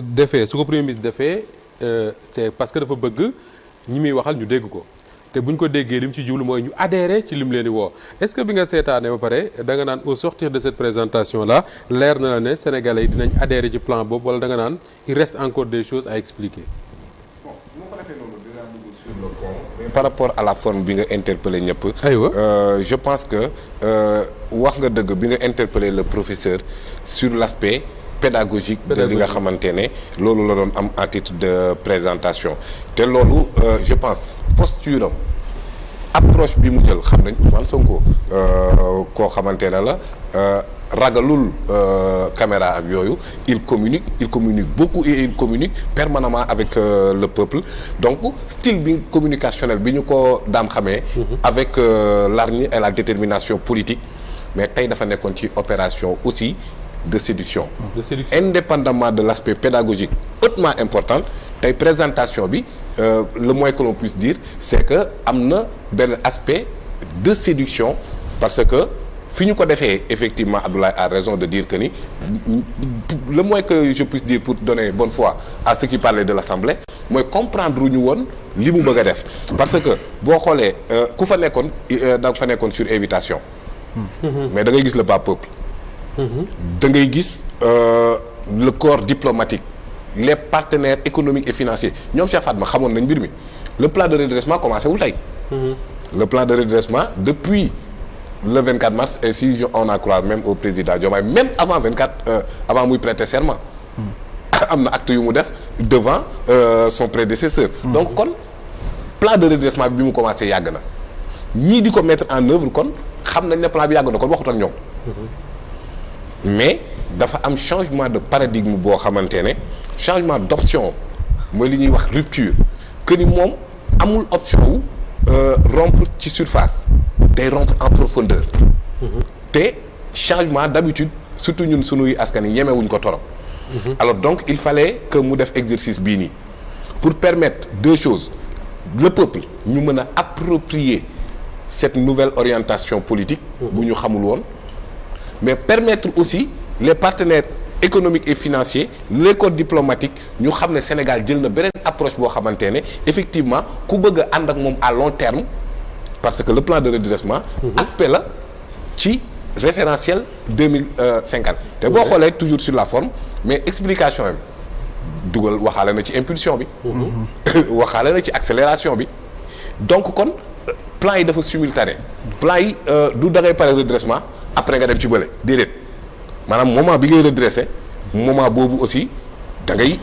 defee su ko premier ministre defee c'est parce que dafa bëgg ñi muy waxal ñu dégg ko te bu ñu ko déggee li mu ci jublu mooy ñu adhérer ci li mu leen di woo est-ce que bi nga seetaanee ba pare da nga naan au sortir de cette présentation là leer na la ne Sénégalais yi dinañ adhérer ci plan boobu wala da nga naan il reste encore des choses à expliquer. Bon bu ma ko defee noonu dinaa dugg sur le fond. Par rapport à la forme bi nga interpellé ñëpp. aywa je pense que wax nga dëgg bi nga interpellé le professeur sur l'aspect pédagogique de li nga xamante ne loolu la doon am à titre de présentation te loolu je pense posture am approche bi mu jël xam nañ Ousmane Sonko koo xamante ne la ragalul caméra ak yooyu il communique beaucoup et il communique permanemment avec le peuple donc style bi communicationnel bi ñu ko daan xamee avec l'hargne et la détermination politique mais tey dafa nekkoon ci opération aussi de séduction indépendamment de l'aspect pédagogique hautement important tey présentation bi le moins que l'on puisse dire c'est que am na benn aspect de séduction parce que fi ñu ko defee effectivement Abdoulaye a raison de dire que ni le moins que je puisse dire pour donner bonne foi à ceux qui parlaient de l'Assemblée mooy comprendre ñu woon li mu bëgg a def parce que boo xoolee ku fa nekkoon da fa nekkoon sur invitation mais da ngay gis le bas peuple da ngay gis le corps diplomatique les partenaires économiques et financiers ñoom Cheikh Fatma xamoon nañ mbir mi le plan de redressement commencé wul tey le plan de redressement depuis le 24 mars et si on en croit même au président Diomaye même avant 24 avant muy prêter serment am na acte yu mu def devant son prédécesseur donc kon plan de redressement bi mu commencé yàgg na ñii di ko mettre en œuvre kon xam nañ ne plan bi yàgg na kon waxut ak ñoom mais dafa am changement de paradigme boo xamante ne changement d'option mooy li ñuy wax rupture que ni moom amul option wu rompre ci surface day rompre en profondeur te changement d'habitude surtout ñun sunuy askan yi ñemewuñ ko torop alors donc il fallait que mu def exercice bii nii pour permettre deux choses le peuple ñu mën a approprier cette nouvelle orientation politique bu ñu xamul woon mais permettre aussi les partenaires économiques et financiers les corps diplomatiques ñu xam ne Sénégal jël na beneen approche boo xamante ne effectivement ku bëgg a ànd ak moom à long terme parce que le plan de redressement aspect la ci référentiel 2050 te boo xoolee toujours sur la forme mais explication bi dugal waxaale na ci impulsion bi waxaale na ci accélération bi donc kon plan yi dafa simultané plan yi du da ngay pare redressement après nga dem ci bële déedéet maanaam moment bi ngay redressé moment boobu aussi da ngay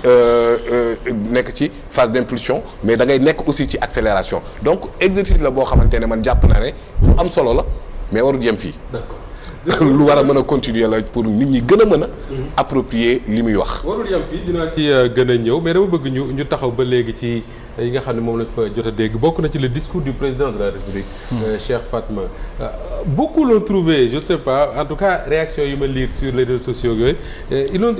nekk ci phase d'impulsion mais da ngay nekk aussi ci accélération donc exercice la boo xamante ne man jàpp naa ne lu am solo la mais warul yem fii lu war a mën a continuer la pour nit ñi gën a mën a approprier li muy wax warul yem fii dinaa ci gën a ñëw mais dama bëgg ñu taxaw ba léegi ci yi nga xam ne moom lañ fa jot a dégg bokk na ci le discours du président de la République Cheikh Fatma beaucoup l'ont trouvé je ne sais pas en tout cas réaction yi ma lire sur les réseaux sociaux yooyu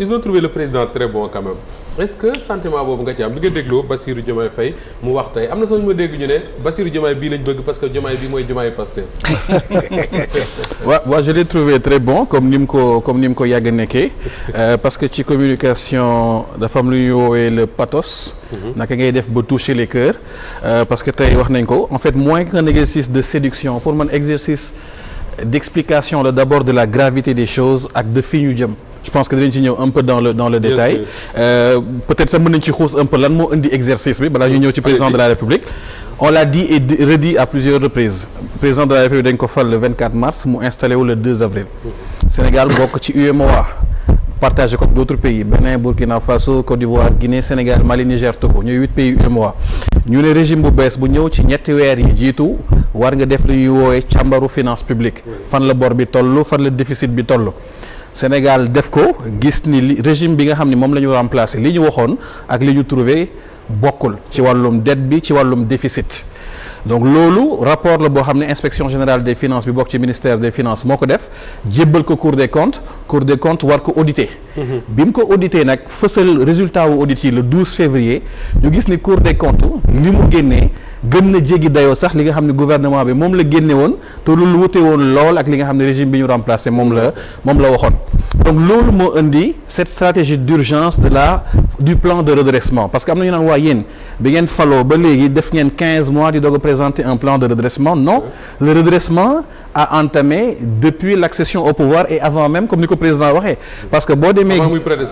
ils ont trouvé le président très bon quand même est-ce que sentiment boobu nga ci am bi nga dégloo Bassirou Diomaye Faye mu wax tey am na sax ñu ma dégg ñu ne Bassirou Diomaye bii lañ bëgg parce que Diomaye bii mooy Diomaye Pastef waaw je l'ai trouvé très bon comme ni mu ko yàgg nekkee parce que ci communication dafa am lu ñuy woowee le pathos naka ngay def ba toucher les cœurs parce que tey wax nañ ko en fait moins qu'un exercice de séduction pour man exercice d'explication la d'abord de la gravité des choses ak de fi ñu jëm je pense que dinañ ci ñëw un peu dans le détail peut-être sax mën nañ ci xuus un peu lan moo indi exercice bi balaa ñu ñëw ci président de la République on l'a dit et redit à plusieurs reprises président de la République dañ ko fal le 24 mars mu installé wu le 2 avril Sénégal bokk ci UEMOA partagé comme d'autres pays Bénin Burkina Faso Côte d'Ivoire Guinée Sénégal Mali Niger Togo ñooy 8 pays UEMOA ñu ne régime bu bees bu ñëw ci ñetti weer yi jiitu war nga def lu ñuy woowee càmbaru finance publique fan la bor bi toll fan la déficit bi toll Sénégal def ko gis ni régime bi nga xam ne moom la ñu remplacer li ñu waxoon ak li ñu trouvé bokkul ci wàllum dette bi ci wàllum déficit donc loolu rapport la boo xam ne inspection générale des finances bi bokk ci ministère des finances moo ko def jébbal ko Cour des comptes war ko auditer bi mu ko auditer nag fësal résultat wu audit yi le 12 février ñu gis ni Cour des comptes li mu génnee gën na jéggi dayoo sax li nga xam ne gouvernement bi moom la génne woon te loolu wute woon lool ak li nga xam ne régime bi ñu remplacé moom la waxoon. donc loolu moo indi cette stratégie d'urgence du plan de redressement parce que am na ñu naan waa yéen bi ngeen faloo ba léegi def ngeen 15 mois di doog a présenter un plan de redressement non le redressement a entamé depuis l'accession au pouvoir et avant même comme ni ko président waxee parce que boo demee avant muy prêter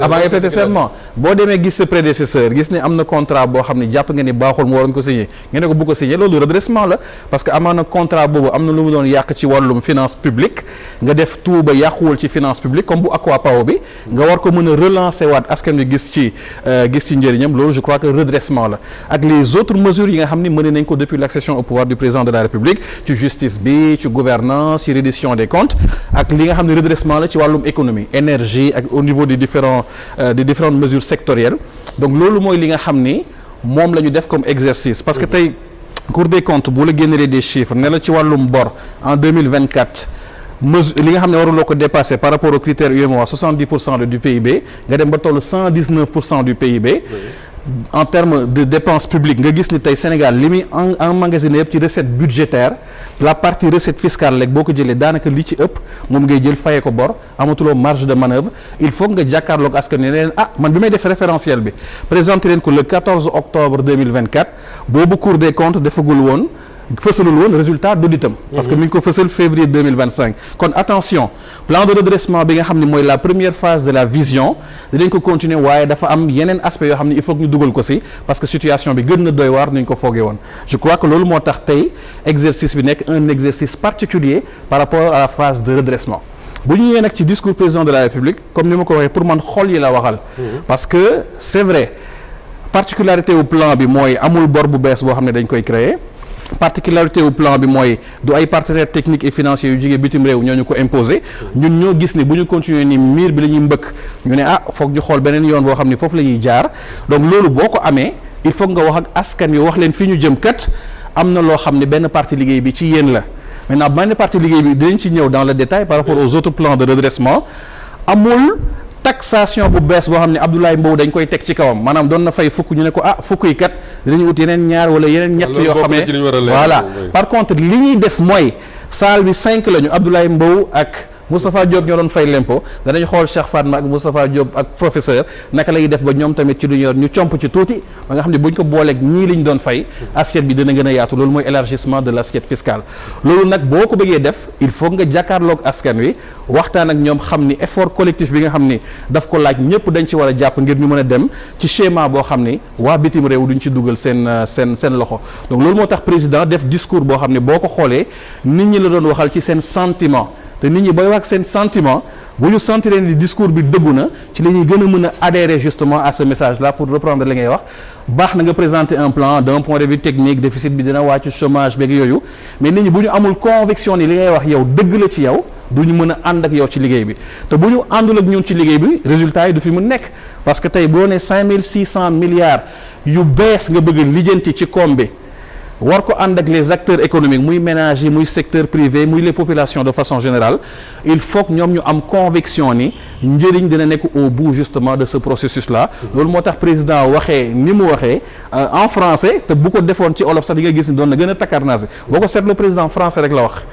serment boo demee gis sa prédécesseur gis ne am na contrat boo xam ne jàpp nga ni baaxul mu waroon ko signer nga ne ko bu ko signer loolu redressement la parce que amaan na contrat boobu am na lu mu doon yàq ci wàllum finance publique nga def tout ba yàquwul ci finance publique comme bu Aquapower bi nga war ko mën a relancer waat askan wi gis ci njëriñam loolu je crois que redressement la ak les autres mesures yi nga xam ne mené nañ ko depuis l'accession au pouvoir du président de la République ci justice bi ci gouvernance ci reddition des comptes ak li nga xam ne redressement la ci wàllum économie énergie ak au niveau des différentes mesures sectorielles donc loolu mooy li nga xam ni moom la ñu def comme exercice parce que tey Cour des comptes bu la génnelee des chiffres ne la ci wàllum bor en 2024 li nga xam ne waruloo ko dépasser par rapport aux critères UEMOA 70% du PIB nga dem ba toll 119% du PIB en termes de dépenses publiques nga gis ni tey Sénégal li muy emmagasiné yëpp ci recette budgétaire la partie recette fiscale rek boo ko jëlee daanaka li ci ëpp moom ngay jël fayee ko bor amatuloo marge de manœuvre il faut nga jàkkaarloog askan ne leen man bi may def référentiel bi présenté leen ko le 14 octobre 2024 boobu Cour des comptes defagul woon fësalul woon résultat d'auditam parce que mi ngi ko fësal février 2025 kon attention plan de redressement bi nga xam ne mooy la première phase de la vision dinañ ko continuer waaye dafa am yeneen aspect yoo xam ne il faut que ñu dugal ko ci parce que situation bi gën na doy waar nañ ko foogee woon je crois que loolu moo tax tey exercice bi nekk un exercice particulier par rapport à la phase de redressement bu ñu ñëwee nag ci discours président de la République comme ni ma ko waxee pour man xol yi la waxal parce que c'est vrai particularité au plan bi mooy amul bor bu bees boo xam ne dañ koy créer particularité au plan bi mooy du ay partenaires techniques et financiers yu jigee bitim réew ñoo ñu ko imposer ñun ñoo gis ni bu ñu continuer ni miir bi la ñuy mbëkk ñu ne foog ñu xool beneen yoon boo xam ni foofu la ñuy jaar donc loolu boo ko amee il faut nga wax ak askan wi wax leen fii ñu jëm kat am na loo xam ne benn partie liggéey bi ci yéen la maintenant benn partie liggéey bi dinañ ci ñëw dans le détail par rapport aux autres plans de redressement amul taxation bu bees boo xam ne Abdoulaye Mbow dañ koy teg ci kawam maanaam doon na fay fukk ñu ne ko fukk yi kat dinañu ut yeneen ñaar wala yeneen ñett yoo xam ne voilà par contre li ñuy def mooy salle bi 5 lañu Abdoulaye Mbow ak Moustapha Diop ñoo doon fay l'impôt danañ xool Cheikh Fatma ak Moustapha Diop ak professeur naka lay def ba ñoom tamit ci lu ñu yor ñu comp ci tuuti ba nga xam ne buñ ko booleeg ñii li ñu doon fay assiette bi dina gën a yaatu loolu mooy élargissement de l'assiette fiscale loolu nag boo ko bëggee def il faut nga jàkkaarloog askan wi waxtaan ak ñoom xam ni effort collectif bi nga xam ni daf ko laaj ñëpp dañ ci war a jàpp ngir ñu mën a dem ci schéma boo xam ni waa bitim réew duñ ci dugal seen loxo donc loolu moo tax président def discours boo xam ne boo ko xoolee nit ñi la doon waxal ci seen sentiment te nit ñi booy wax seen sentiment bu ñu sentir ni discours bi dëggu na ci la ñuy gën a mën a adhérer justement à ce message là pour reprendre li ngay wax baax na nga présenter un plan d'un point de vue technique déficit bi dina wàcc chômage beeg yooyu mais nit ñi bu ñu amul conviction ni li ngay wax yow dëgg la ci yow du ñu mën a ànd ak yow ci liggéey bi te bu ñu àndul ak ñun ci liggéey bi résultat yi du fi mu nekk parce que tey boo ne 5600 milliards yu bees nga bëgg lijjanti ci koom bi war ko ànd ak les acteurs économiques muy ménages yi muy secteur privé muy les populations de façon générale il faut que ñoom ñu am conviction ni njëriñ dina nekk au bout justement de ce processus là loolu moo tax président waxee ni mu waxee en français te bu ko defoon ci olof sax di nga gis ni doon na gën a takkarnaase boo ko seetloo président français rek la wax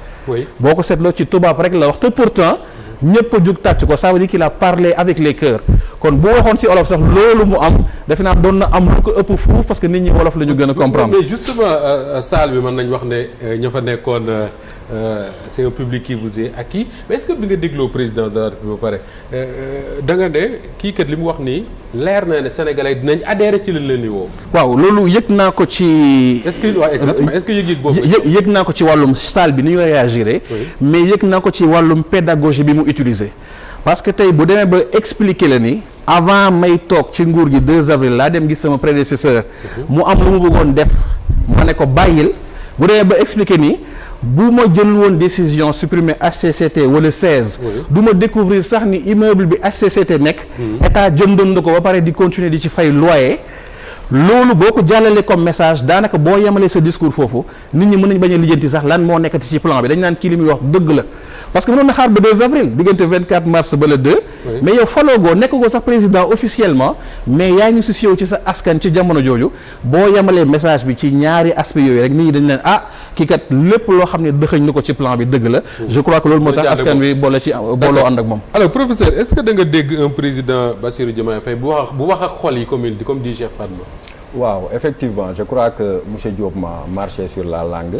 boo ko seetloo ci tubaab rek la wax te pourtant ñëpp a jug tàcc ko ça veut dire qu'il a parlé avec les cœurs kon bu waxoon ci olof sax loolu mu am defe naa doon na am lu ko ëpp fuuf parce que nit ñi wolof la ñu gën a comprendre. mais justement salle bi mën nañ wax ne ña fa nekkoon c'est un public qui vous est acquis mais est-ce que bi nga dégloo président de la République ba pare da nga ne kii kat li mu wax nii leer na ne Sénégalais dinañ adhérer ci li leen di woo. waaw loolu yëg naa ko ci. est-ce que waaw exactement est-ce que yëg-yëg boobu. yëg naa ko ci wàllum salle bi ni ñu réagir. mais yëg naa ko ci wàllum pédagogie bi mu utiliser. parce que tey bu demee ba expliquer la ni avant may toog ci nguur gi 2 avril laa dem gis sama prédécesseur mu am lu mu bëggoon def ma ne ko bàyyil bu demee ba expliquer ni bu ma jël woon décision supprimer HCCT wala 16 du ma découvrir sax ni immeuble bi HCCT nekk état jëndoon na ko ba pare di continuer di ci fay loyer loolu boo ko jàllalee comme message daanaka boo yemalee sa discours foofu nit ñi mën nañ bañ a lijjanti sax lan moo nekkati ci plan bi dañ naan kii li muy wax dëgg la parce que mënoon na xaar ba 2 avril diggante 24 mars ba le 2. mais yow faloogoo nekk ko sax président officiellement mais yaa ngi soucié wu ci sa askan ci jamono jooju boo yemalee message bi ci ñaari aspect yooyu rek nit ñi dañ leen kii kat lépp loo xam ne dëxëñ na ko ci plan bi dëgg la. je crois que loolu moo tax askan wi booloo ànd ak moom. alors professeur est-ce que da nga dégg un président Bassirou Diomaye Faye bu wax ak xol yi comme dit Cheikh Fatma. waaw effectivement je crois que monsieur Diop m'a marché sur la langue.